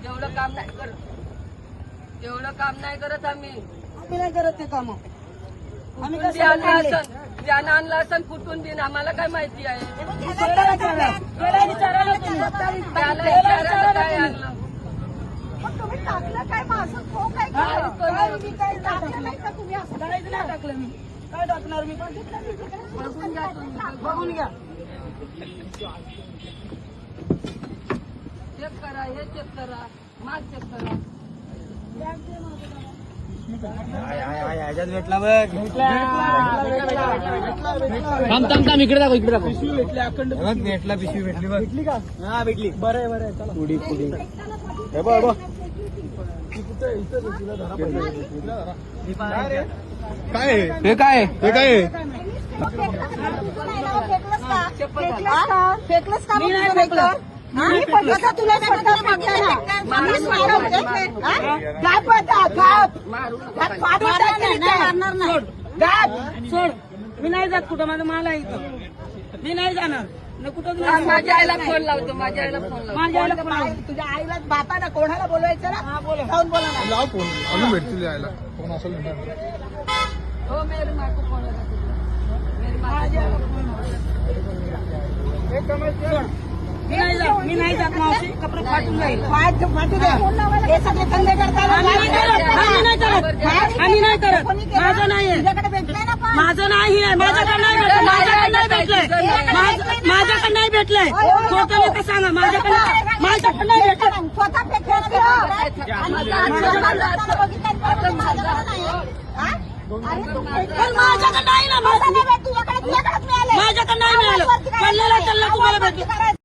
एवढं काम नाही करत, एवढं काम नाही करत आम्ही नाही करत ते काम. आम्ही ज्यानं आणलं असं कुठून देईन आम्हाला काय माहिती आहे. त्याला विचारायला काय आणलं तुम्ही टाकलं काय माझं खो काय टाकलं नाही का तुम्ही असं काहीच नाही टाकलं मी. काय टाकणार मी? बघून घ्या. चेक करा, हे चेक करा, माल चेक करा. भेटला बघ. थांब इकडे दाखव, इकडे दाखव. पिशवी भेटली अखंड. भेटला, पिशवी भेटली बघ. भेटली का? हा भेटली. बरं आहे चला. पुढी हे बघ काय हे काय हे काय फेकलंच का? मी नाही फेकलं. मी पडलं का तुला पडलं सोड. मी नाही जात कुठं. माझं माल आहे इथं. मी नाही जाणार न कुठं. माझ्या आईला फोन लावतो, माझ्या आईला फोन लावतो. माझ्या आईला पण आहे. तुझ्या आईला बापाला कोणाला बोलवायचं ना? जाऊन बोला ना. लाव फोन अजून भेटतील यायला फोन असेल हो मेरे माँ को फोन लगा दीजिए. मेरी माँ मी नाही जात मावशी. कपडे फाटून जाईल. फाटू दे. हे सगळे धंदे करतात. आम्ही नाही करत. माझं नाही आहे. तुझ्याकडे भेटलंय ना पण. माझं नाही आहे. माझ्याकडे नाही भेटलं. माझ्याकडे नाही भेटलंय. माझ्याकडे नाही भेटलंय. खोटं नका सांगा. माझ्याकडे नाही भेटलं. स्वतः फेकलं पण माझ्याकडे नाही ना. माझ्याकडे नाही मिळालं. पडलेला चालला तुम्हाला भेटलं.